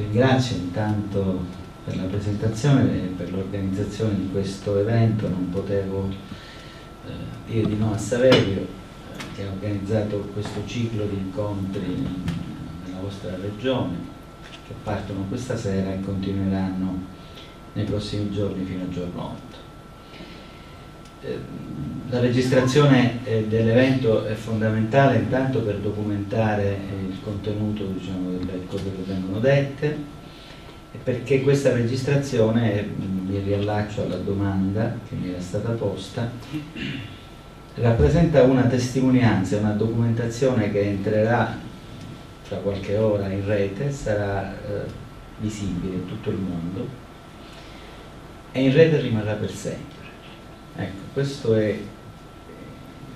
ringrazio intanto per la presentazione e per l'organizzazione di questo evento. Non potevo dire di no a Saverio, che ha organizzato questo ciclo di incontri nella vostra regione, che partono questa sera e continueranno nei prossimi giorni fino al giorno 8. La registrazione dell'evento è fondamentale intanto per documentare il contenuto, diciamo, delle cose che vengono dette, e perché questa registrazione, mi riallaccio alla domanda che mi era stata posta, rappresenta una testimonianza, una documentazione che entrerà tra qualche ora in rete, sarà visibile in tutto il mondo e in rete rimarrà per sempre. Ecco, questo è il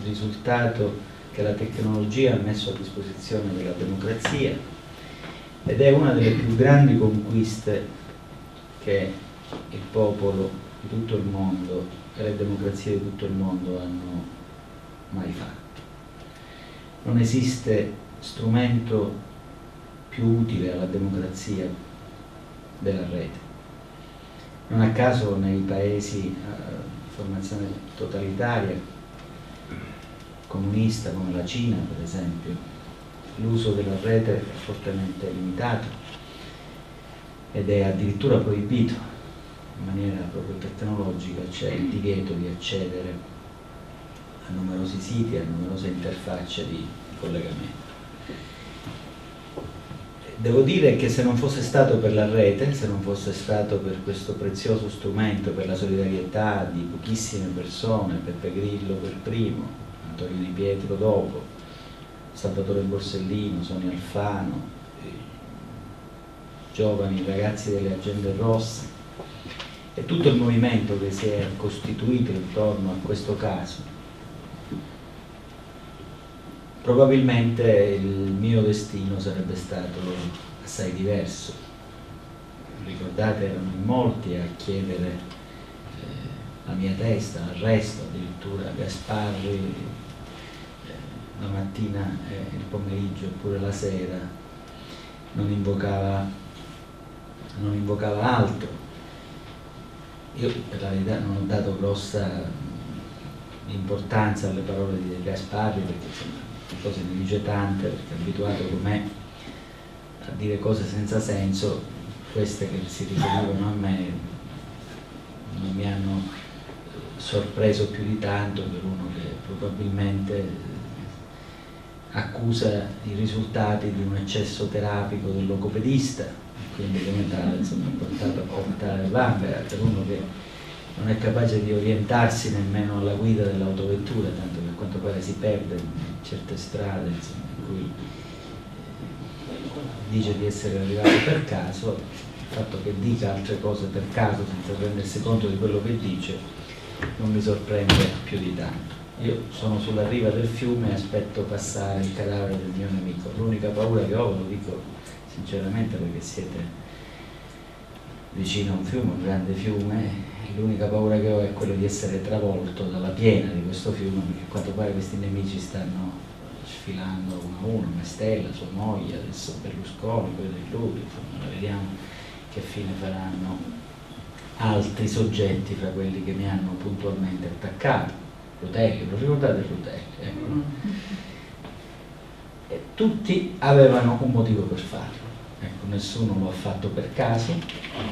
risultato che la tecnologia ha messo a disposizione della democrazia ed è una delle più grandi conquiste che il popolo di tutto il mondo e le democrazie di tutto il mondo hanno mai fatto. Non esiste strumento più utile alla democrazia della rete. Non a caso nei paesi formazione totalitaria, comunista come la Cina per esempio, l'uso della rete è fortemente limitato ed è addirittura proibito in maniera proprio tecnologica, c'è il divieto di accedere a numerosi siti, a numerose interfacce di collegamento. Devo dire che se non fosse stato per la rete, se non fosse stato per questo prezioso strumento, per la solidarietà di pochissime persone, Beppe Grillo per primo, Antonio Di Pietro dopo, Salvatore Borsellino, Sonia Alfano, giovani ragazzi delle Agende Rosse e tutto il movimento che si è costituito intorno a questo caso, probabilmente il mio destino sarebbe stato assai diverso. Ricordate, erano in molti a chiedere la mia testa, l'arresto, addirittura Gasparri la mattina e il pomeriggio oppure la sera non invocava altro. Io per la verità non ho dato grossa importanza alle parole di Gasparri, perché insomma cose ne dice tante, perché è abituato com'è a dire cose senza senso. Queste che si riferivano a me non mi hanno sorpreso più di tanto per uno che probabilmente accusa i risultati di un eccesso terapico del logopedista, quindi come tale insomma è portato a portare vanvera, per uno che non è capace di orientarsi nemmeno alla guida dell'autovettura, tanto che a quanto pare si perde in certe strade, insomma, in cui dice di essere arrivato per caso. Il fatto che dica altre cose per caso senza rendersi conto di quello che dice non mi sorprende più di tanto. Io sono sulla riva del fiume e aspetto passare il cadavere del mio nemico. L'unica paura che ho, lo dico sinceramente perché siete vicino a un fiume, un grande fiume, l'unica paura che ho è quello di essere travolto dalla piena di questo fiume, perché a quanto pare questi nemici stanno sfilando uno a uno, Mastella, sua moglie, adesso Berlusconi, poi Del Ruto, insomma, vediamo che fine faranno altri soggetti fra quelli che mi hanno puntualmente attaccato. Rutelli, lo ricordate Rutelli? Ecco. E tutti avevano un motivo per farlo. Ecco, nessuno lo ha fatto per caso,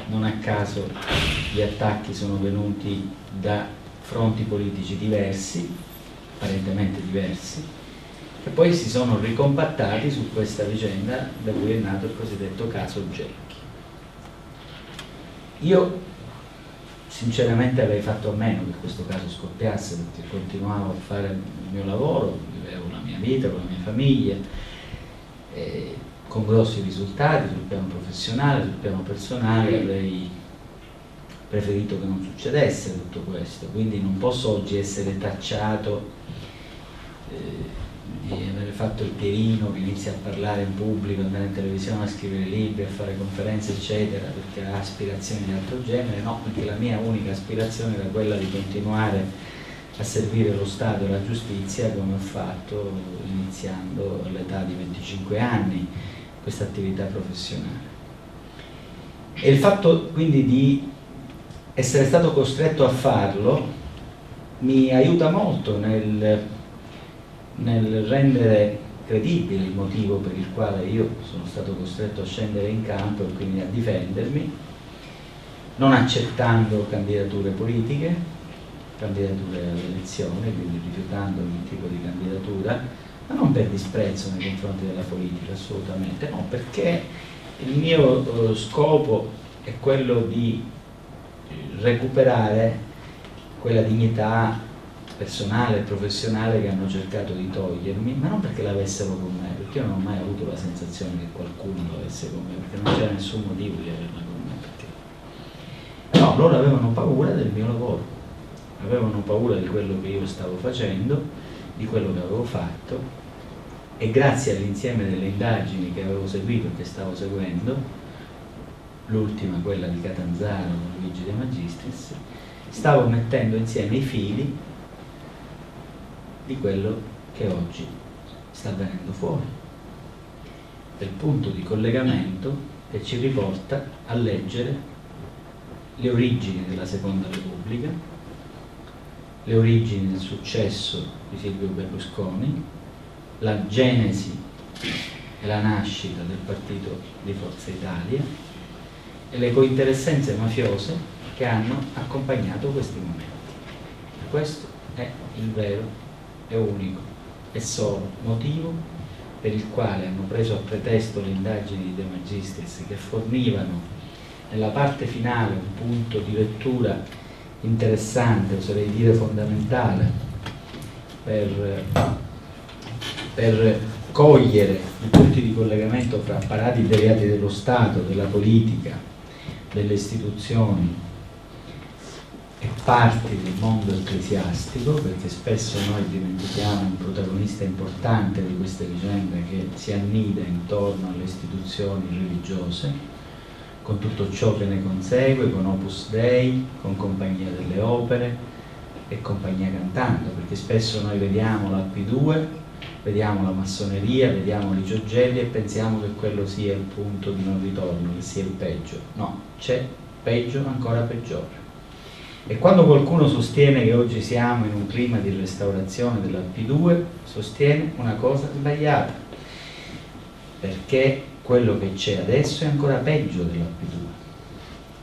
non a caso gli attacchi sono venuti da fronti politici diversi, apparentemente diversi, che poi si sono ricompattati su questa vicenda da cui è nato il cosiddetto caso Gelchi. Io sinceramente avrei fatto a meno che questo caso scoppiasse, perché continuavo a fare il mio lavoro, vivevo la mia vita con la mia famiglia, con grossi risultati sul piano professionale, sul piano personale. Avrei preferito che non succedesse tutto questo, quindi non posso oggi essere tacciato di aver fatto il pierino che inizia a parlare in pubblico, andare in televisione, a scrivere libri, a fare conferenze eccetera, perché ha aspirazioni di altro genere. No, perché la mia unica aspirazione era quella di continuare a servire lo Stato e la giustizia come ho fatto iniziando all'età di 25 anni questa attività professionale. E il fatto quindi di essere stato costretto a farlo mi aiuta molto nel rendere credibile il motivo per il quale io sono stato costretto a scendere in campo e quindi a difendermi, non accettando candidature politiche, candidature alle elezioni, quindi rifiutando ogni tipo di candidatura, ma non per disprezzo nei confronti della politica, assolutamente no, perché il mio scopo è quello di recuperare quella dignità personale e professionale che hanno cercato di togliermi, ma non perché l'avessero con me, perché io non ho mai avuto la sensazione che qualcuno l'avesse con me, perché non c'era nessun motivo di averla con me. Perché... No, loro avevano paura del mio lavoro, avevano paura di quello che io stavo facendo, di quello che avevo fatto, e grazie all'insieme delle indagini che avevo seguito e che stavo seguendo, l'ultima quella di Catanzaro con Luigi De Magistris, stavo mettendo insieme i fili di quello che oggi sta venendo fuori, del punto di collegamento che ci riporta a leggere le origini della Seconda Repubblica, le origini del successo di Silvio Berlusconi, la genesi e la nascita del partito di Forza Italia e le cointeressenze mafiose che hanno accompagnato questi momenti. Questo è il vero e unico e solo motivo per il quale hanno preso a pretesto le indagini di De Magistris, che fornivano nella parte finale un punto di lettura interessante, oserei dire fondamentale, per cogliere i punti di collegamento fra apparati deviati dello Stato, della politica, delle istituzioni e parti del mondo ecclesiastico, perché spesso noi dimentichiamo un protagonista importante di queste vicende che si annida intorno alle istituzioni religiose, con tutto ciò che ne consegue, con Opus Dei, con Compagnia delle Opere e compagnia cantando, perché spesso noi vediamo la P2, vediamo la massoneria, vediamo i Giogelli e pensiamo che quello sia il punto di non ritorno, che sia il peggio. No, c'è peggio, ancora peggiore. E quando qualcuno sostiene che oggi siamo in un clima di restaurazione della P2, sostiene una cosa sbagliata, perché quello che c'è adesso è ancora peggio della P2,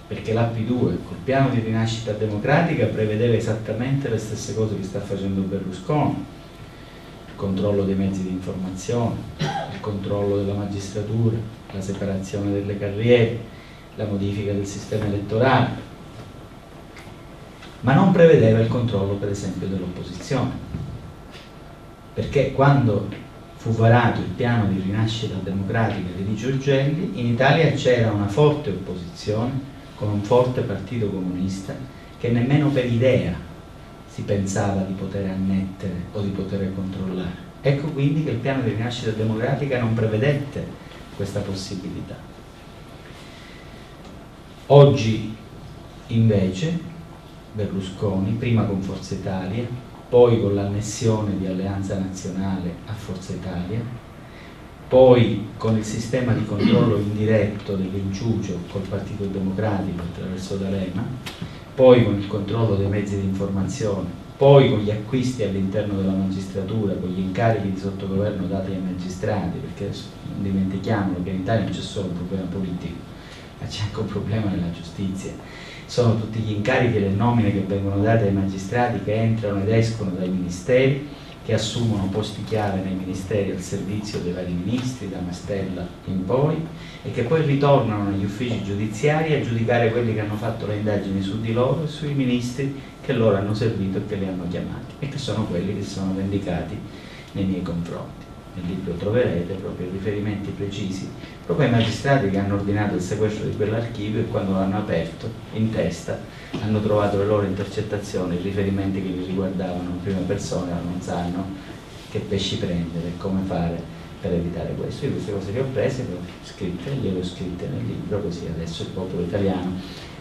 perché la P2 col piano di rinascita democratica prevedeva esattamente le stesse cose che sta facendo Berlusconi: il controllo dei mezzi di informazione, il controllo della magistratura, la separazione delle carriere, la modifica del sistema elettorale, ma non prevedeva il controllo, per esempio, dell'opposizione, perché quando fu varato il piano di rinascita democratica di Giorgelli, in Italia c'era una forte opposizione con un forte partito comunista che nemmeno per idea si pensava di poter annettere o di poter controllare. Ecco quindi che il piano di rinascita democratica non prevedette questa possibilità. Oggi invece Berlusconi, prima con Forza Italia, poi con l'annessione di Alleanza Nazionale a Forza Italia, poi con il sistema di controllo indiretto dell'inciucio col Partito Democratico attraverso D'Alema, poi con il controllo dei mezzi di informazione, poi con gli acquisti all'interno della magistratura, con gli incarichi di sottogoverno dati ai magistrati, perché non dimentichiamolo che in Italia non c'è solo un problema politico, ma c'è anche un problema nella giustizia. Sono tutti gli incarichi e le nomine che vengono date ai magistrati, che entrano ed escono dai ministeri, che assumono posti chiave nei ministeri al servizio dei vari ministri, da Mastella in poi, e che poi ritornano negli uffici giudiziari a giudicare quelli che hanno fatto le indagini su di loro e sui ministri che loro hanno servito e che li hanno chiamati, e che sono quelli che si sono vendicati nei miei confronti. Nel libro troverete proprio riferimenti precisi proprio ai magistrati che hanno ordinato il sequestro di quell'archivio, e quando l'hanno aperto in testa hanno trovato le loro intercettazioni, i riferimenti che li riguardavano in prima persona, non sanno che pesci prendere e come fare per evitare questo. Io queste cose le ho prese, le ho scritte, gliele ho scritte nel libro, così adesso il popolo italiano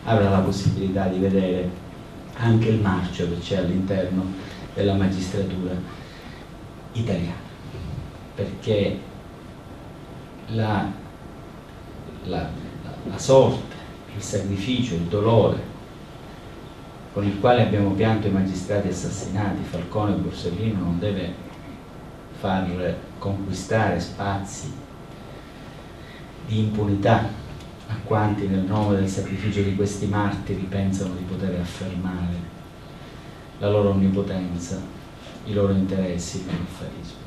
avrà la possibilità di vedere anche il marcio che c'è all'interno della magistratura italiana, perché la sorte il sacrificio, il dolore con il quale abbiamo pianto i magistrati assassinati, Falcone e Borsellino, non deve far conquistare spazi di impunità a quanti nel nome del sacrificio di questi martiri pensano di poter affermare la loro onnipotenza, i loro interessi, il loro affarismo.